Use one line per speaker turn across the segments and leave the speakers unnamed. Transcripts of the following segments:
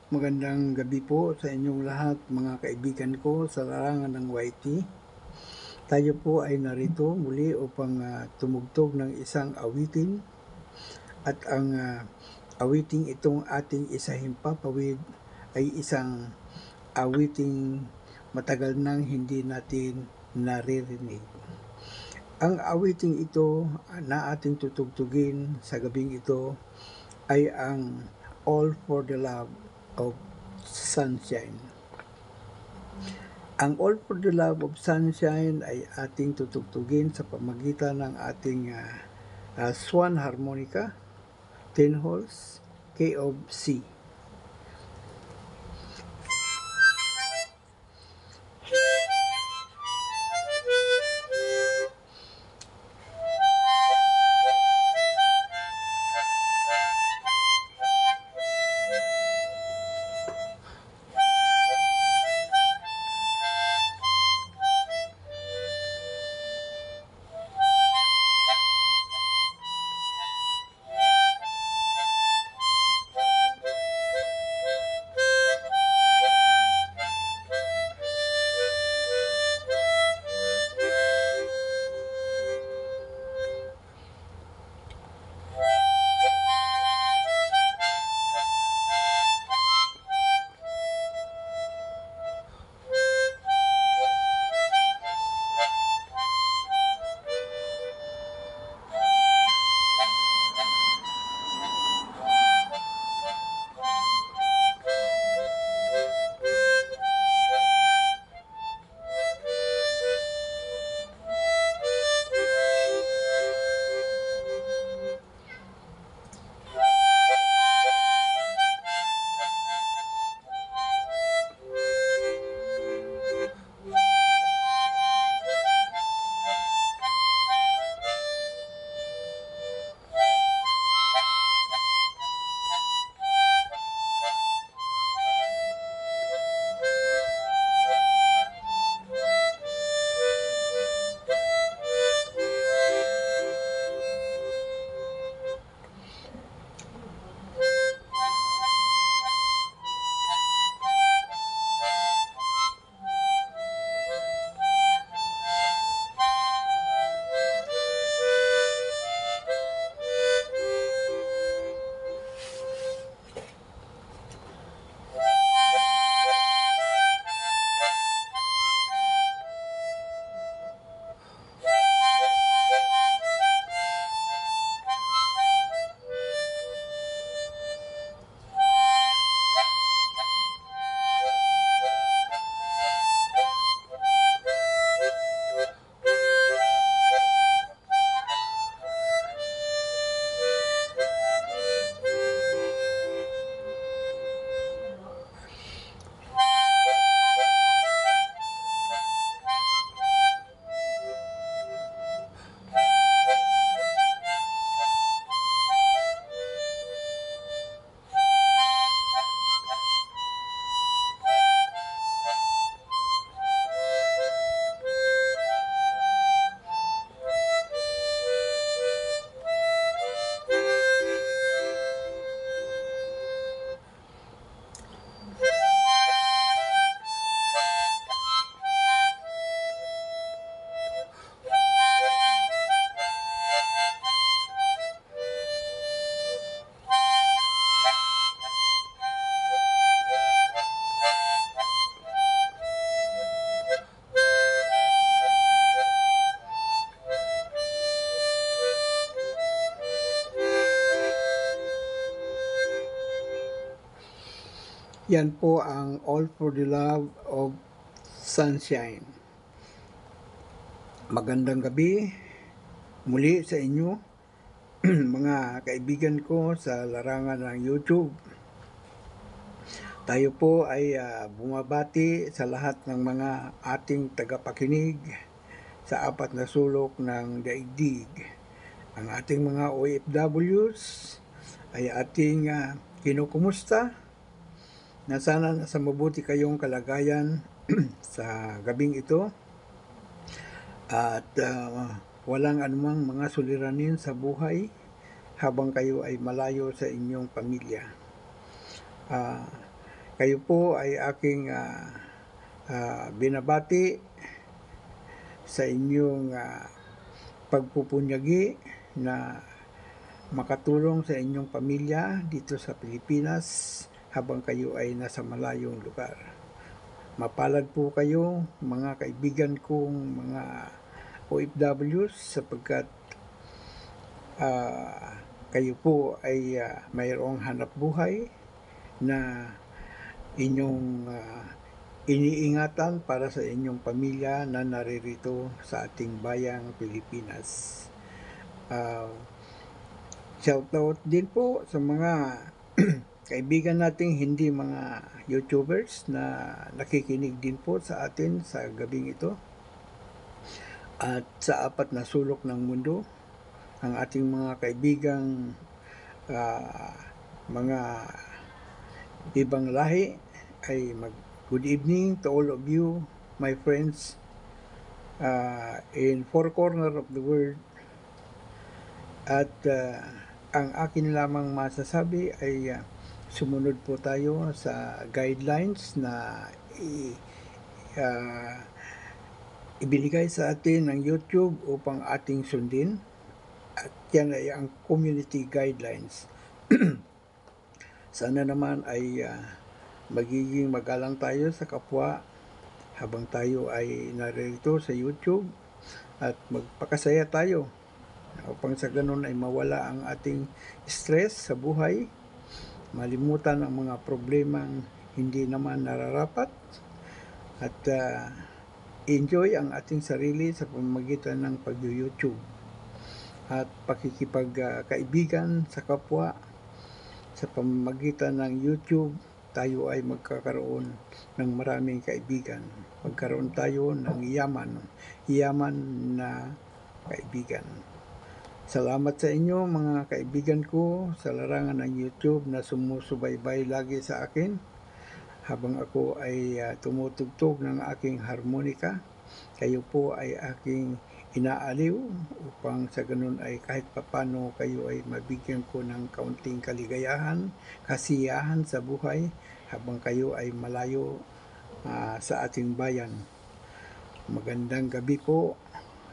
Magandang gabi po sa inyong lahat, mga kaibigan ko sa larangan ng YT. Tayo po ay narito muli upang tumugtog ng isang awitin at ang awiting itong ating isahimpapawid ay isang awiting matagal nang hindi natin naririnig. Ang awiting ito na ating tutugtugin sa gabing ito ay ang All for the Love of Sunshine. Ang All for the Love of Sunshine ay ating tutugtugin sa pamagitan ng ating Swan Harmonica, 10 holes, key of C. Yan po ang All for the Love of Sunshine. Magandang gabi muli sa inyo, mga kaibigan ko sa larangan ng YouTube. Tayo po ay bumabati sa lahat ng mga ating tagapakinig sa apat na sulok ng daigdig. Ang ating mga OFWs ay ating kinukumusta na sana nasa mabuti kayong kalagayan sa gabing ito at walang anumang mga suliranin sa buhay habang kayo ay malayo sa inyong pamilya. Kayo po ay aking binabati sa inyong pagpupunyagi na makatulong sa inyong pamilya dito sa Pilipinas habang kayo ay nasa malayong lugar. Mapalad po kayo, mga kaibigan kong mga OFWs, sapagkat kayo po ay mayroong hanap buhay na inyong iniingatan para sa inyong pamilya na naririto sa ating bayang Pilipinas. Shoutout din po sa mga kaibigan nating hindi mga YouTubers na nakikinig din po sa atin sa gabing ito. At sa apat na sulok ng mundo, ang ating mga kaibigang mga ibang lahi ay good evening to all of you, my friends in four corners of the world. At ang akin lamang masasabi ay sumunod po tayo sa guidelines na ibinigay sa atin ng YouTube upang ating sundin. At yan ay ang community guidelines. Sana naman ay magiging magalang tayo sa kapwa habang tayo ay narito sa YouTube at magpakasaya tayo upang sa ganun ay mawala ang ating stress sa buhay, malimutan ang mga problemang hindi naman nararapat, at enjoy ang ating sarili sa pamamagitan ng pag-YouTube at pakikipagkaibigan sa kapwa. Sa pamamagitan ng YouTube, tayo ay magkakaroon ng maraming kaibigan. Magkaroon tayo ng yaman na kaibigan. Salamat sa inyo mga kaibigan ko sa larangan ng YouTube na sumusubaybay lagi sa akin habang ako ay tumutugtog ng aking harmonika. Kayo po ay aking inaaliw upang sa ganun ay kahit papano kayo ay mabigyan ko ng kaunting kaligayahan, kasiyahan sa buhay habang kayo ay malayo sa ating bayan. Magandang gabi po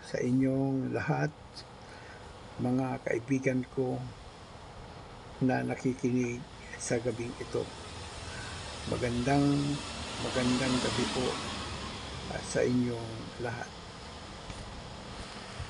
sa inyong lahat, mga kaibigan ko na nakikinig sa gabing ito. Magandang gabi po sa inyong lahat.